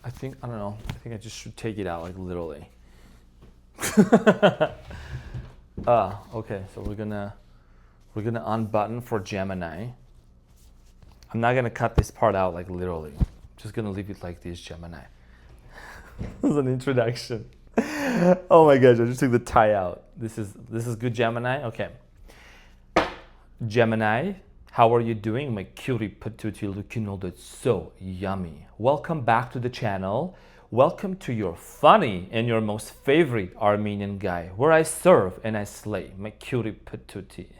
I don't know. I think I just should take it out like literally. Okay. So we're gonna unbutton for Gemini. I'm not gonna cut this part out like literally. I'm just gonna leave it like this, Gemini. This is an introduction. Oh my gosh, I just took the tie out. This is good, Gemini. Okay. Gemini, how are you doing? My cutie patootie looking all that's so yummy. Welcome back to the channel. Welcome to your funny and your most favorite Armenian guy, where I serve and I slay, my cutie patootie.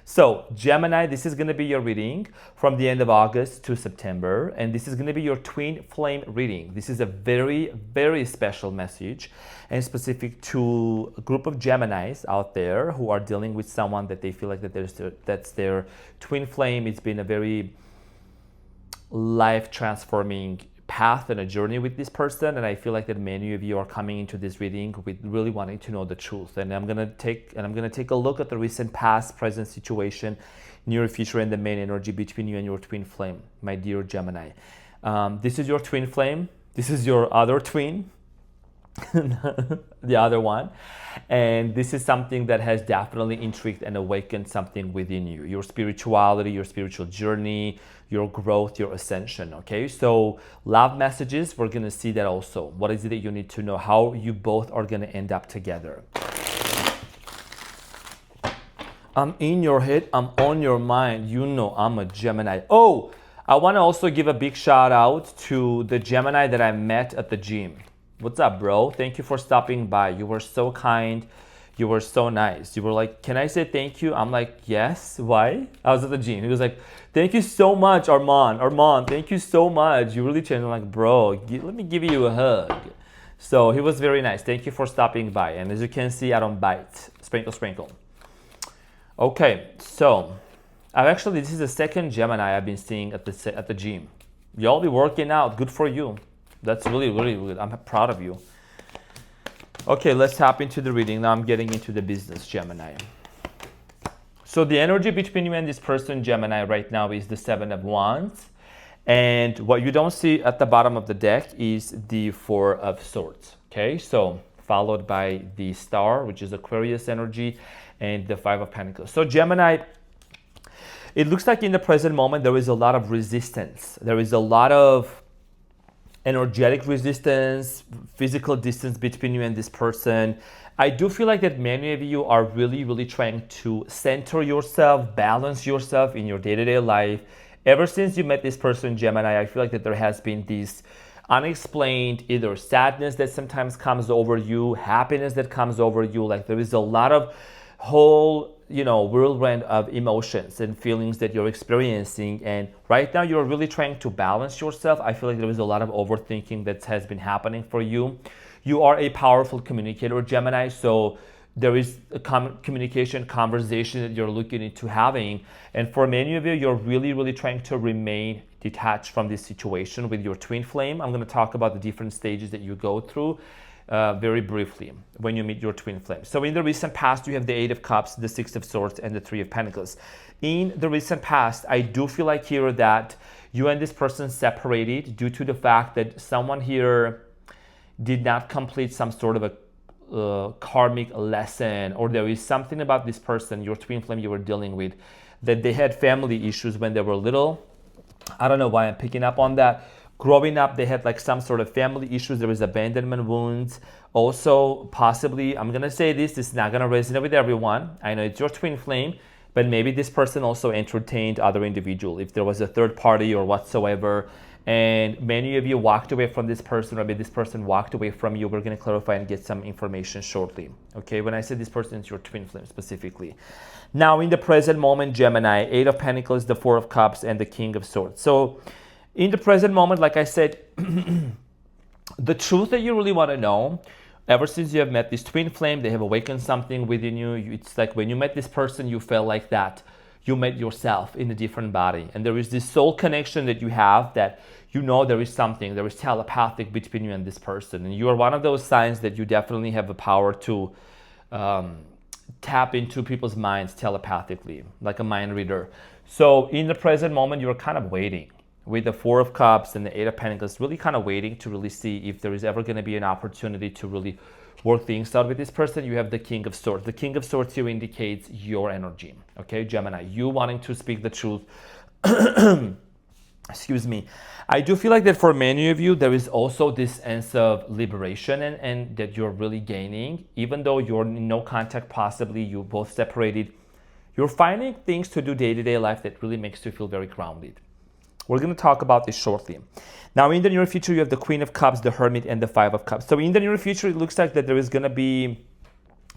So Gemini, this is going to be your reading from the end of August to September, and this is going to be your twin flame reading. This is a very, very special message and specific to a group of Geminis out there who are dealing with someone that they feel like that's their twin flame. It's been a very life transforming path and a journey with this person, and I feel like that many of you are coming into this reading with really wanting to know the truth. And I'm gonna take a look at the recent past, present situation, near future, and the main energy between you and your twin flame, my dear Gemini. This is your twin flame. This is your other twin, the other one, and this is something that has definitely intrigued and awakened something within you, your spirituality, your spiritual journey, your growth, your ascension. Okay, so love messages, we're gonna see that also. What is it that you need to know, how you both are gonna end up together. I'm in your head, I'm on your mind, you know I'm a Gemini. Oh, I want to also give a big shout out to the Gemini that I met at the gym. What's up, bro? Thank you for stopping by. You were so kind. You were so nice. You were like, can I say thank you? I'm like, yes. Why? I was at the gym. He was like, thank you so much, Arman. Arman, thank you so much. You really changed. I'm like, bro, let me give you a hug. So he was very nice. Thank you for stopping by. And as you can see, I don't bite. Sprinkle, sprinkle. Okay, so this is the second Gemini I've been seeing at the gym. Y'all be working out. Good for you. That's really, really good. I'm proud of you. Okay, let's tap into the reading. Now I'm getting into the business, Gemini. So the energy between you and this person, Gemini, right now is the Seven of Wands. And what you don't see at the bottom of the deck is the Four of Swords. Okay, so followed by the Star, which is Aquarius energy, and the Five of Pentacles. So Gemini, it looks like in the present moment, there is a lot of resistance. There is a lot of energetic resistance, physical distance between you and this person. I do feel like that many of you are really, really trying to center yourself, balance yourself in your day-to-day life. Ever since you met this person, Gemini, I feel like that there has been this unexplained either sadness that sometimes comes over you, happiness that comes over you. Like there is a lot of whole whirlwind of emotions and feelings that you're experiencing, and right now you're really trying to balance yourself. I feel like there is a lot of overthinking that has been happening for you. You are a powerful communicator, Gemini, so there is a communication conversation that you're looking into having, and for many of you, you're really, really trying to remain detached from this situation with your twin flame. I'm going to talk about the different stages that you go through very briefly when you meet your twin flame. So in the recent past, you have the Eight of Cups, the Six of Swords, and the Three of Pentacles. In the recent past, I do feel like here that you and this person separated due to the fact that someone here did not complete some sort of a karmic lesson, or there is something about this person, your twin flame you were dealing with, that they had family issues when they were little. I don't know why I'm picking up on that. Growing up, they had like some sort of family issues. There was abandonment wounds. Also, possibly, I'm going to say this is not going to resonate with everyone. I know it's your twin flame, but maybe this person also entertained other individual. If there was a third party or whatsoever, and many of you walked away from this person, or maybe this person walked away from you, we're going to clarify and get some information shortly. Okay, when I say this person, it's your twin flame specifically. Now, in the present moment, Gemini, Eight of Pentacles, the Four of Cups, and the King of Swords. So, in the present moment, like I said, the truth that you really want to know, ever since you have met this twin flame, they have awakened something within you. It's like when you met this person, you felt like that you met yourself in a different body. And there is this soul connection that you have that you know there is something, there is telepathic between you and this person. And you are one of those signs that you definitely have the power to tap into people's minds telepathically, like a mind reader. So in the present moment, you're kind of waiting. with the Four of Cups and the Eight of Pentacles, really kind of waiting to really see if there is ever going to be an opportunity to really work things out with this person. You have the King of Swords. The King of Swords here indicates your energy, okay, Gemini, you wanting to speak the truth. Excuse me. I do feel like that for many of you, there is also this sense of liberation and that you're really gaining, even though you're in no contact, possibly you both separated. You're finding things to do day-to-day life that really makes you feel very grounded. We're going to talk about this shortly. Now, in the near future, you have the Queen of Cups, the Hermit, and the Five of Cups. So in the near future, it looks like that there is going to be,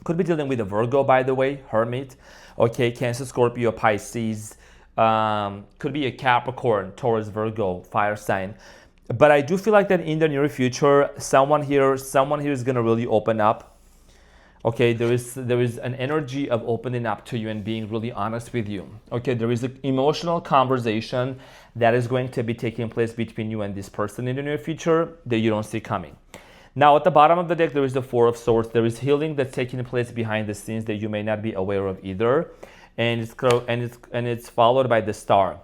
could be dealing with a Virgo, by the way, Hermit, okay, Cancer, Scorpio, Pisces, could be a Capricorn, Taurus, Virgo, fire sign. But I do feel like that in the near future, someone here is going to really open up. Okay, there is an energy of opening up to you and being really honest with you. Okay, there is an emotional conversation that is going to be taking place between you and this person in the near future that you don't see coming. Now, at the bottom of the deck, there is the Four of Swords. There is healing that's taking place behind the scenes that you may not be aware of either, and it's followed by the Star.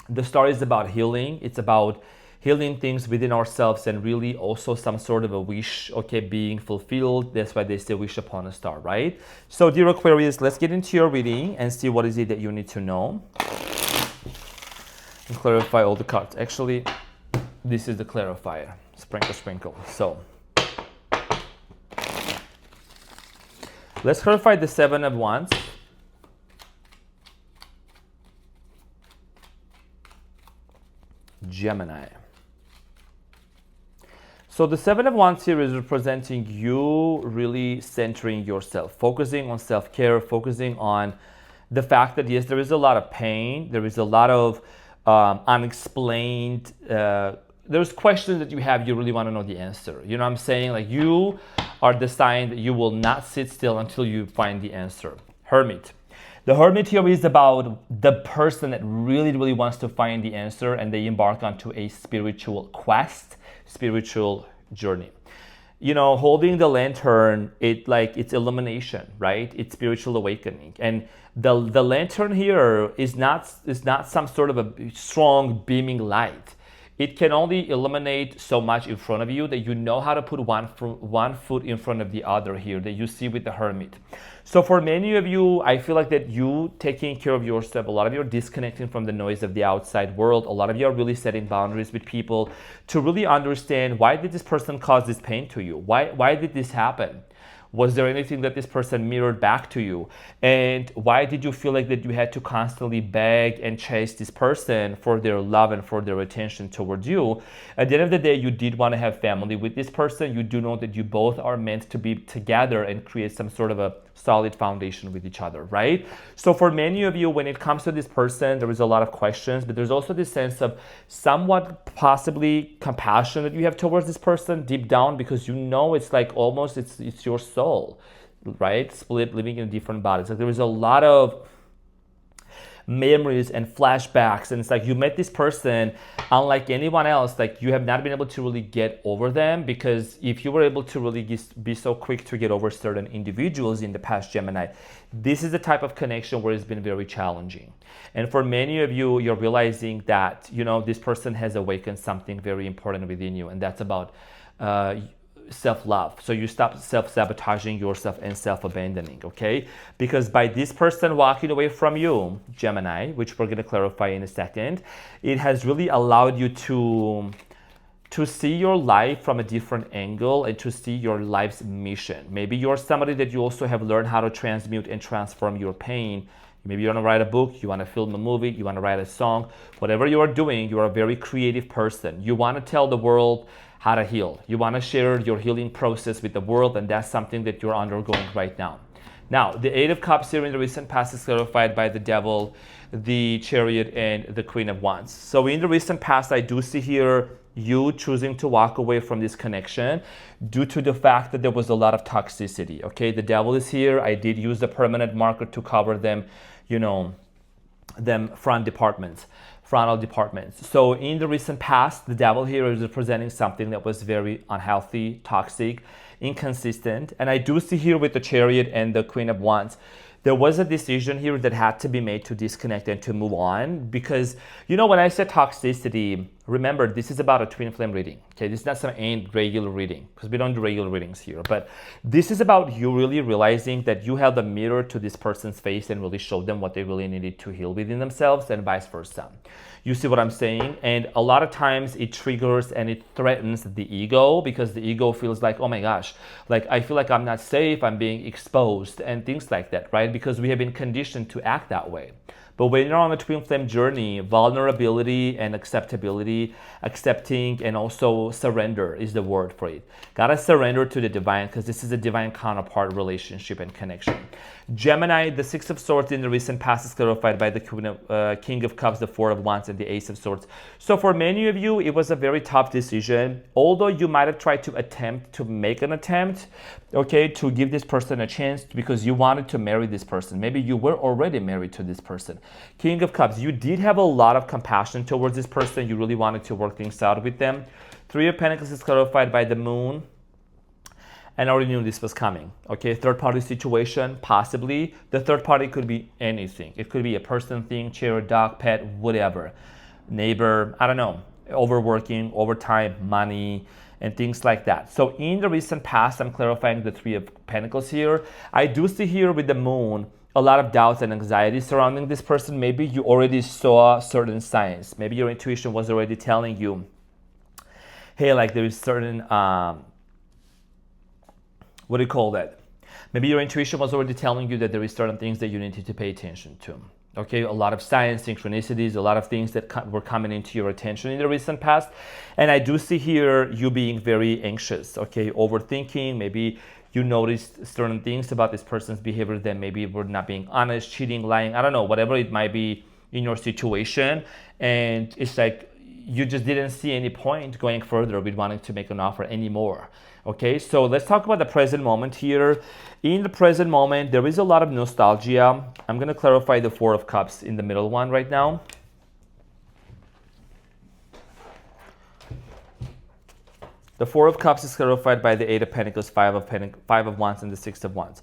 The Star is about healing. It's about healing things within ourselves and really also some sort of a wish, okay, being fulfilled. That's why they say wish upon a star, right? So dear Aquarius, let's get into your reading and see what is it that you need to know and clarify all the cards. Actually, this is the clarifier. Sprinkle, sprinkle. So let's clarify the Seven of Wands. Gemini. So the Seven of Wands here is representing you really centering yourself, focusing on self-care, focusing on the fact that, yes, there is a lot of pain, there is a lot of unexplained, there's questions that you have, you really want to know the answer. You know what I'm saying? Like, you are the sign that you will not sit still until you find the answer. Hermit. The Hermit here is about the person that really, really wants to find the answer, and they embark onto a spiritual quest, spiritual journey. You know, holding the lantern, it's illumination, right? It's spiritual awakening. And the lantern here is not some sort of a strong beaming light. It can only illuminate so much in front of you that you know how to put one foot in front of the other here that you see with the Hermit. So for many of you, I feel like that you taking care of yourself, a lot of you are disconnecting from the noise of the outside world. A lot of you are really setting boundaries with people to really understand, why did this person cause this pain to you? Why did this happen? Was there anything that this person mirrored back to you? And why did you feel like that you had to constantly beg and chase this person for their love and for their attention towards you? At the end of the day, you did want to have family with this person. You do know that you both are meant to be together and create some sort of a solid foundation with each other, right? So for many of you, when it comes to this person, there is a lot of questions, but there's also this sense of somewhat possibly compassion that you have towards this person deep down, because you know it's like almost it's your soul, right? Split, living in different bodies. Like, there is a lot of memories and flashbacks, and it's like you met this person, unlike anyone else, like you have not been able to really get over them, because if you were able to really be so quick to get over certain individuals in the past, Gemini, this is the type of connection where it's been very challenging. And for many of you, you're realizing that, you know, this person has awakened something very important within you, and that's about self-love. So you stop self-sabotaging yourself and self-abandoning, okay? Because by this person walking away from you, Gemini, which we're going to clarify in a second, it has really allowed you to see your life from a different angle and to see your life's mission. Maybe you're somebody that you also have learned how to transmute and transform your pain. Maybe you want to write a book, you want to film a movie, you want to write a song. Whatever you are doing, you are a very creative person. You want to tell the world how to heal. You want to share your healing process with the world, and that's something that you're undergoing right now. Now, the Eight of Cups here in the recent past is clarified by the Devil, the Chariot, and the Queen of Wands. So in the recent past, I do see here you choosing to walk away from this connection due to the fact that there was a lot of toxicity, okay? The Devil is here. I did use the permanent marker to cover them, you know, them frontal departments. So in the recent past, the Devil here is representing something that was very unhealthy, toxic, inconsistent. And I do see here with the Chariot and the Queen of Wands, there was a decision here that had to be made to disconnect and to move on, because when I said toxicity, remember, this is about a twin flame reading. Okay, this is not some regular reading, because we don't do regular readings here, but this is about you really realizing that you held a mirror to this person's face and really showed them what they really needed to heal within themselves, and vice versa. You see what I'm saying? And a lot of times it triggers and it threatens the ego, because the ego feels like, oh my gosh, like I feel like I'm not safe, I'm being exposed, and things like that, right? Because we have been conditioned to act that way. But when you're on a twin flame journey, vulnerability and acceptability, accepting and also surrender is the word for it. Gotta surrender to the divine, because this is a divine counterpart relationship and connection. Gemini, the Six of Swords in the recent past is clarified by the King of Cups, the Four of Wands, and the Ace of Swords. So for many of you, it was a very tough decision. Although you might have tried to attempt to make an attempt, okay, to give this person a chance because you wanted to marry this person. Maybe you were already married to this person. King of Cups, you did have a lot of compassion towards this person. You really wanted to work things out with them. Three of Pentacles is clarified by the Moon. And I already knew this was coming. Okay, third party situation, possibly. The third party could be anything. It could be a person, thing, chair, dog, pet, whatever. Neighbor, I don't know. Overworking, overtime, money, and things like that. So in the recent past, I'm clarifying the Three of Pentacles here. I do see here with the Moon a lot of doubts and anxiety surrounding this person. Maybe you already saw certain signs. Maybe your intuition was already telling you, hey, like there is certain what do you call that? Maybe your intuition was already telling you that there is certain things that you needed to pay attention to. Okay, a lot of signs, synchronicities, a lot of things that were coming into your attention in the recent past. And I do see here you being very anxious, okay, overthinking. Maybe you noticed certain things about this person's behavior that maybe were not being honest, cheating, lying, I don't know, whatever it might be in your situation. And it's like you just didn't see any point going further with wanting to make an offer anymore. Okay, so let's talk about the present moment here. In the present moment, there is a lot of nostalgia. I'm going to clarify the Four of Cups in the middle one right now. The Four of Cups is clarified by the Eight of Pentacles, Five of Wands, and the Six of Wands.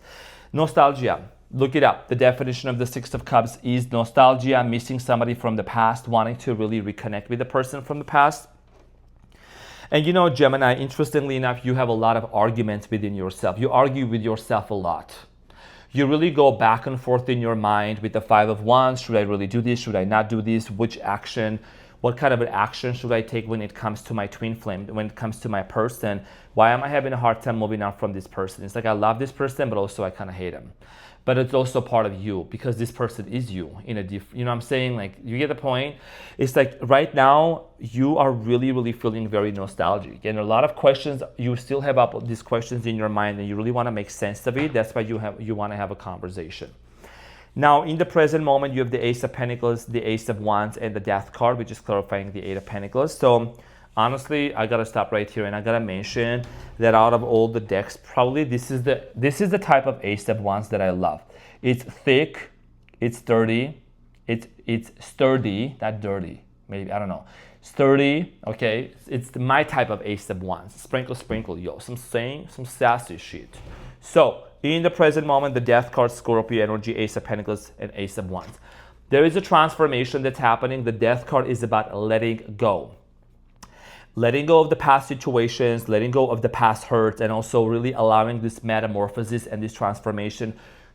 Nostalgia. Look it up. The definition of the Six of Cups is nostalgia, missing somebody from the past, wanting to really reconnect with the person from the past. And Gemini, interestingly enough, you have a lot of arguments within yourself. You argue with yourself a lot. You really go back and forth in your mind with the Five of Wands. Should I really do this? Should I not do this? Which action? What kind of an action should I take when it comes to my twin flame, when it comes to my person? Why am I having a hard time moving on from this person? It's like I love this person, but also I kind of hate him. But it's also part of you, because this person is you in a different, what I'm saying? Like, you get the point? It's like right now, you are really, really feeling very nostalgic. And a lot of questions, you still have up these questions in your mind and you really want to make sense of it. That's why you want to have a conversation. Now, in the present moment, you have the Ace of Pentacles, the Ace of Wands, and the Death card, which is clarifying the Eight of Pentacles. So honestly, I gotta stop right here and I gotta mention that out of all the decks, probably this is the type of Ace of Wands that I love. It's thick, it's sturdy, it's sturdy, not dirty, maybe, I don't know. Sturdy, okay, it's my type of Ace of Wands. Sprinkle, yo, some sassy shit. So, in the present moment, the Death card, Scorpio energy, Ace of Pentacles, and Ace of Wands. There is a transformation that's happening. The Death card is about letting go. Letting go of the past situations, letting go of the past hurts, and also really allowing this metamorphosis and this transformation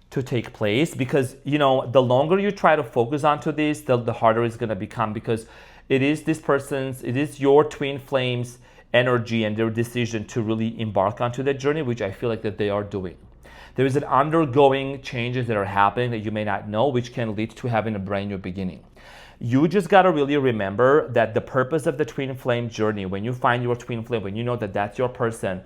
to take place. Because, the longer you try to focus onto this, the harder it's going to become, because it is your twin flames energy and their decision to really embark onto that journey, which I feel like that they are doing. There is an undergoing changes that are happening that you may not know, which can lead to having a brand new beginning. You just got to really remember that the purpose of the twin flame journey, when you find your twin flame, when you know that that's your person,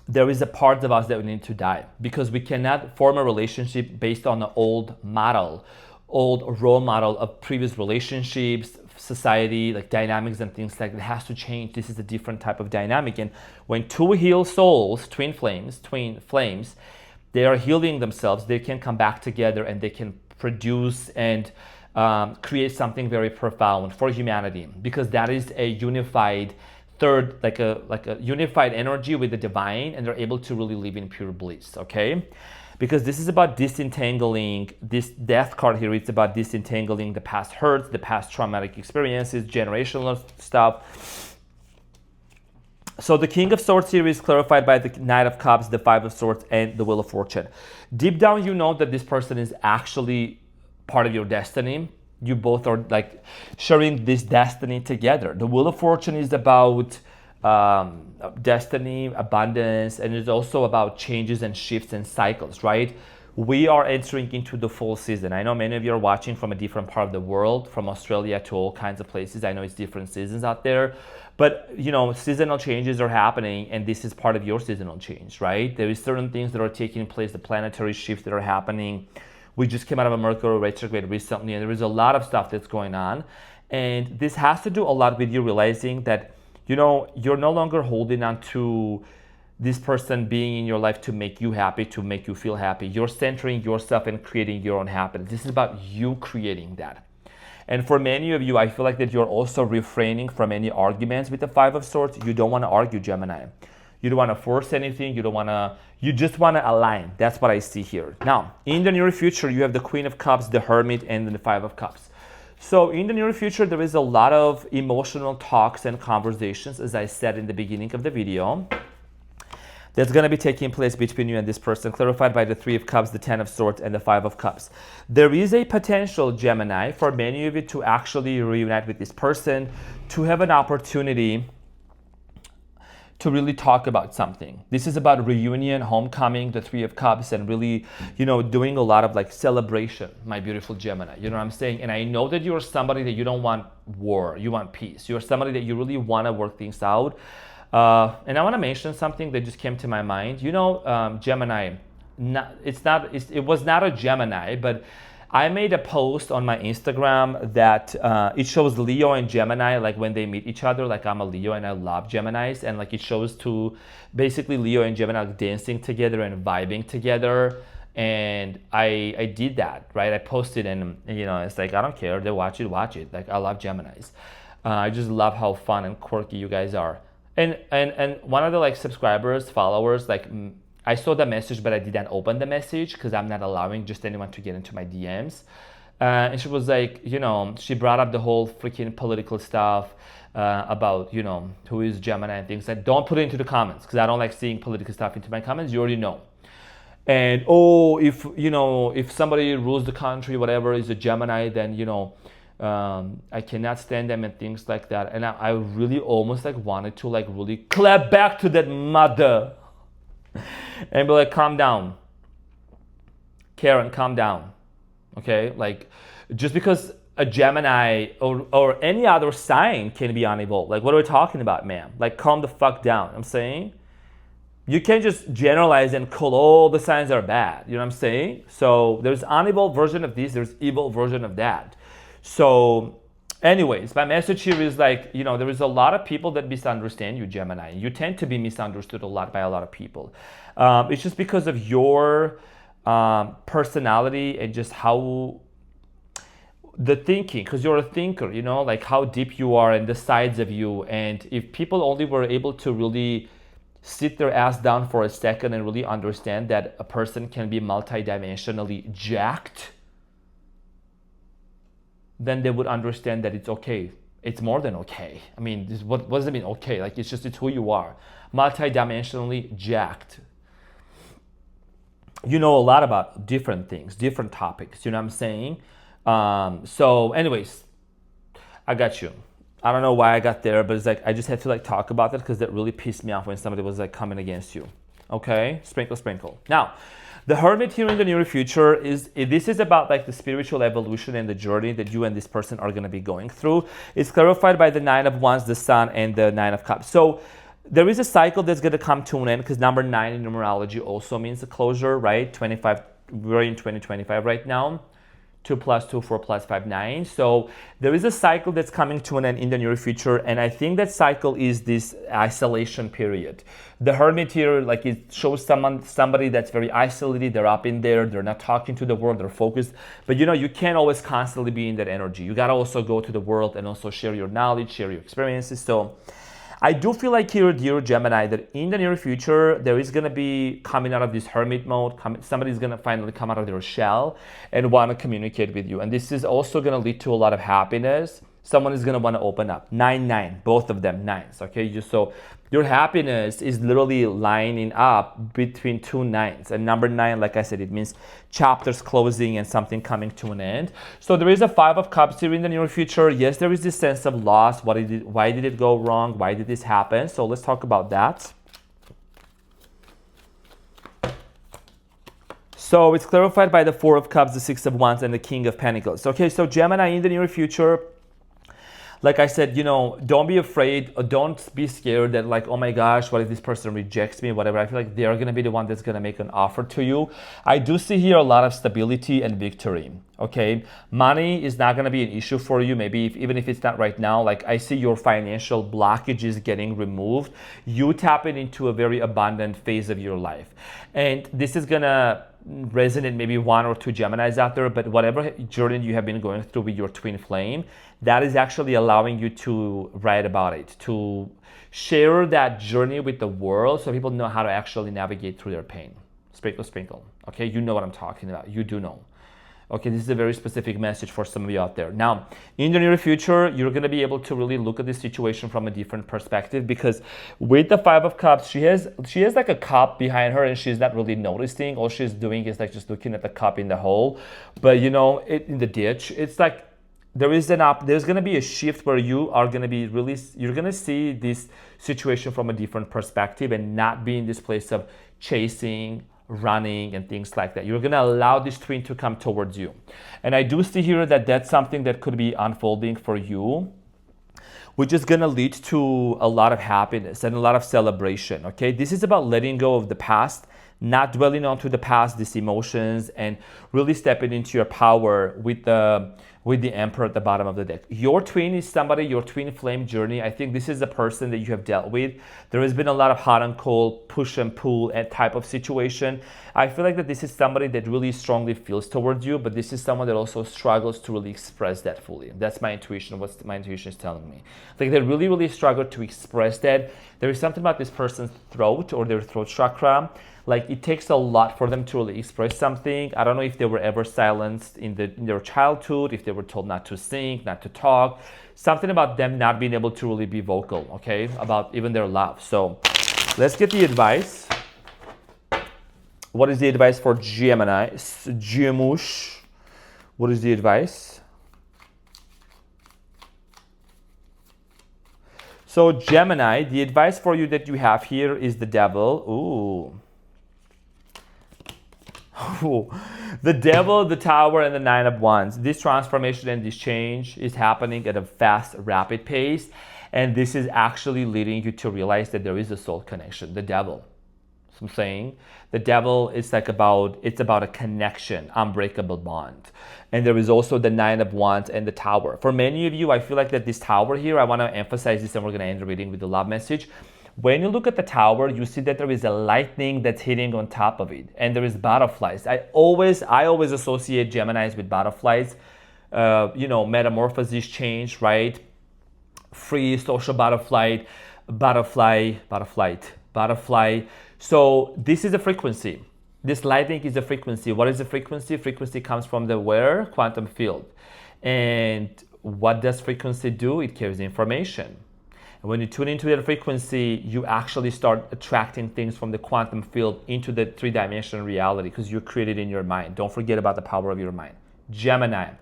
there is a part of us that we need to die, because we cannot form a relationship based on the old role model of previous relationships, society, like dynamics and things like that. It has to change. This is a different type of dynamic. And when two healed souls, twin flames, they are healing themselves, they can come back together and they can produce and create something very profound for humanity, because that is a unified like a unified energy with the divine, and they're able to really live in pure bliss. Okay, because this is about disentangling. This death card here, it's about disentangling the past hurts, the past traumatic experiences, generational stuff. So the King of Swords here is clarified by the Knight of Cups, the Five of Swords, and the Wheel of Fortune. Deep down, you know that this person is actually part of your destiny. You both are like sharing this destiny together. The Wheel of Fortune is about destiny, abundance, and it's also about changes and shifts and cycles, right? We are entering into the fall season. I know many of you are watching from a different part of the world, from Australia to all kinds of places. I know it's different seasons out there, but you know, seasonal changes are happening, and this is part of your seasonal change, right? There is certain things that are taking place, the planetary shifts that are happening. We just came out of a Mercury retrograde recently, and there is a lot of stuff that's going on. And this has to do a lot with you realizing that, you know, you're no longer holding on to this person being in your life to make you happy, to make you feel happy. You're centering yourself and creating your own happiness. This is about you creating that. And for many of you, I feel like that you're also refraining from any arguments with the Five of Swords. You don't want to argue, Gemini. You don't want to force anything. You just want to align. That's what I see here. Now, in the near future, you have the Queen of Cups, the Hermit, and the Five of Cups. So in the near future, there is a lot of emotional talks and conversations, as I said in the beginning of the video, that's going to be taking place between you and this person, clarified by the Three of Cups, the Ten of Swords, and the Five of Cups. There is a potential, Gemini, for many of you to actually reunite with this person, to have an opportunity to really talk about something. This is about reunion, homecoming, the Three of Cups, and really, you know, doing a lot of like celebration, my beautiful Gemini. You know what I'm saying? And I know that you're somebody that you don't want war, you want peace. You're somebody that you really want to work things out. And I want to mention something that just came to my mind. You know, Gemini, it was not a Gemini, but I made a post on my Instagram that it shows Leo and Gemini, like when they meet each other. Like, I'm a Leo and I love Geminis, and like it shows to basically Leo and Gemini dancing together and vibing together. And I did that, right? I posted, and you know, it's like, I don't care, they watch it. Like, I love Geminis. I just love how fun and quirky you guys are. And one of the like subscribers, followers, like, I saw the message, but I didn't open the message because I'm not allowing just anyone to get into my DMs. And she was like, you know, she brought up the whole freaking political stuff about, you know, who is Gemini and things. Like, don't put it into the comments because I don't like seeing political stuff into my comments. You already know. And, oh, if somebody rules the country, whatever, is a Gemini, then, you know, I cannot stand them and things like that. And I really almost like wanted to like really clap back to that mother and be like, calm down, Karen, calm down. Okay, like, just because a Gemini or any other sign can be unevolved, like, what are we talking about, ma'am? Like, calm the fuck down. I'm saying you can't just generalize and call all the signs are bad. You know what I'm saying? So there's unevolved version of this, there's evil version of that. So anyways, my message here is like, you know, there is a lot of people that misunderstand you, Gemini. You tend to be misunderstood a lot by a lot of people. It's just because of your personality and just how the thinking, because you're a thinker, you know, like how deep you are and the sides of you. And if people only were able to really sit their ass down for a second and really understand that a person can be multidimensionally jacked, then they would understand that it's okay. It's more than okay. I mean, what does it mean, okay? Like, it's who you are. Multidimensionally jacked. You know a lot about different things, different topics. You know what I'm saying? So anyways, I got you. I don't know why I got there, but it's like, I just had to like talk about that because that really pissed me off when somebody was like coming against you. Okay? Sprinkle, sprinkle. Now, the Hermit here in the near future this is about like the spiritual evolution and the journey that you and this person are going to be going through. It's clarified by the Nine of Wands, the Sun, and the Nine of Cups. So there is a cycle that's going to come to an end because number 9 in numerology also means a closure, right? 25. We're in 2025 right now. 2 plus 2, 4 plus 5, 9. So there is a cycle that's coming to an end in the near future, and I think that cycle is this isolation period. The Hermit here, like, it shows somebody that's very isolated. They're up in there. They're not talking to the world. They're focused. But you know, you can't always constantly be in that energy. You gotta also go to the world and also share your knowledge, share your experiences. So I do feel like here, dear Gemini, that in the near future, there is going to be coming out of this hermit mode. Somebody's going to finally come out of their shell and want to communicate with you. And this is also going to lead to a lot of happiness. Someone is going to want to open up. 9, both of them nines, okay? Just so your happiness is literally lining up between 2 9s. And number 9, like I said, it means chapters closing and something coming to an end. So there is a 5 of Cups here in the near future. Yes, there is this sense of loss. Why did it go wrong? Why did this happen? So let's talk about that. So it's clarified by the 4 of Cups, the 6 of Wands, and the King of Pentacles. Okay, so Gemini, in the near future, like I said, don't be afraid, or don't be scared that like, oh my gosh, what if this person rejects me, whatever. I feel like they're going to be the one that's going to make an offer to you. I do see here a lot of stability and victory, okay? Money is not going to be an issue for you, maybe even if it's not right now. Like I see your financial blockages getting removed. You tapping into a very abundant phase of your life. And this is going to resonate maybe 1 or 2 Geminis out there, but whatever journey you have been going through with your twin flame, that is actually allowing you to write about it, to share that journey with the world so people know how to actually navigate through their pain. Sprinkle, sprinkle. Okay, you know what I'm talking about. You do know. Okay, this is a very specific message for some of you out there. Now, in the near future, you're going to be able to really look at this situation from a different perspective, because with the 5 of Cups, she has like a cup behind her and she's not really noticing. All she's doing is like just looking at the cup in the hole. But in the ditch, it's like there's going to be a shift where you're going to see this situation from a different perspective and not be in this place of chasing, running, and things like that. You're going to allow this twin to come towards you. And I do see here that that's something that could be unfolding for you, which is going to lead to a lot of happiness and a lot of celebration, okay? This is about letting go of the past, not dwelling onto the past, these emotions, and really stepping into your power with the Emperor at the bottom of the deck. Your twin is somebody, your twin flame journey. I think this is a person that you have dealt with. There has been a lot of hot and cold, push and pull type of situation. I feel like that this is somebody that really strongly feels towards you, but this is someone that also struggles to really express that fully. That's my intuition, what my intuition is telling me. Like they really, really struggle to express that. There is something about this person's throat or their throat chakra. Like it takes a lot for them to really express something. I don't know if they were ever silenced in their childhood, if they were told not to sing, not to talk. Something about them not being able to really be vocal, okay, about even their love. So let's get the advice. What is the advice for Gemini? Gemush. What is the advice? So Gemini, the advice for you that you have here is the Devil. Ooh. The Devil, the Tower, and the 9 of Wands. This transformation and this change is happening at a fast, rapid pace. And this is actually leading you to realize that there is a soul connection. The Devil. So I'm saying the Devil is it's about a connection, unbreakable bond. And there is also the 9 of Wands and the Tower. For many of you, I feel like that this Tower here, I want to emphasize this, and we're going to end the reading with the love message. When you look at the Tower, you see that there is a lightning that's hitting on top of it, and there is butterflies. I always associate Geminis with butterflies. Metamorphosis, change, right? Free, social butterfly. So this is a frequency. This lightning is a frequency. What is the frequency? Frequency comes from the where? Quantum field. And what does frequency do? It carries information. When you tune into that frequency, you actually start attracting things from the quantum field into the 3-dimensional reality because you're created in your mind. Don't forget about the power of your mind. Gemini,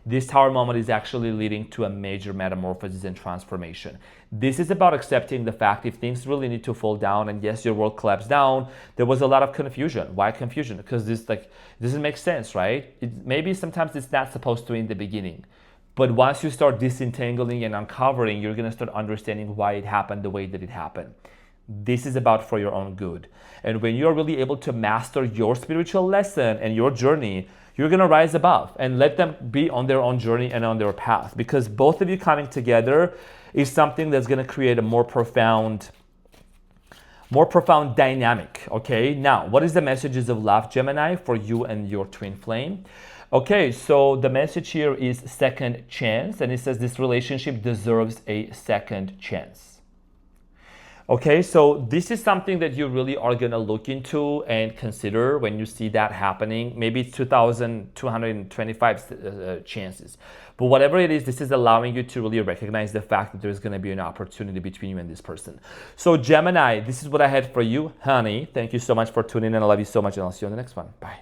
this Tower moment is actually leading to a major metamorphosis and transformation. This is about accepting the fact if things really need to fall down, and yes, your world collapsed down, there was a lot of confusion. Why confusion? Because this doesn't make sense, right? Maybe sometimes it's not supposed to in the beginning. But once you start disentangling and uncovering, you're going to start understanding why it happened the way that it happened. This is about for your own good. And when you're really able to master your spiritual lesson and your journey, you're going to rise above and let them be on their own journey and on their path. Because both of you coming together is something that's going to create a more profound dynamic. Okay, now, what is the messages of love, Gemini, for you and your twin flame? Okay, so the message here is second chance, and it says this relationship deserves a second chance. Okay, so this is something that you really are gonna look into and consider when you see that happening. Maybe it's 2,225 chances. But whatever it is, this is allowing you to really recognize the fact that there's gonna be an opportunity between you and this person. So Gemini, this is what I had for you. Honey, thank you so much for tuning in. I love you so much and I'll see you on the next one. Bye.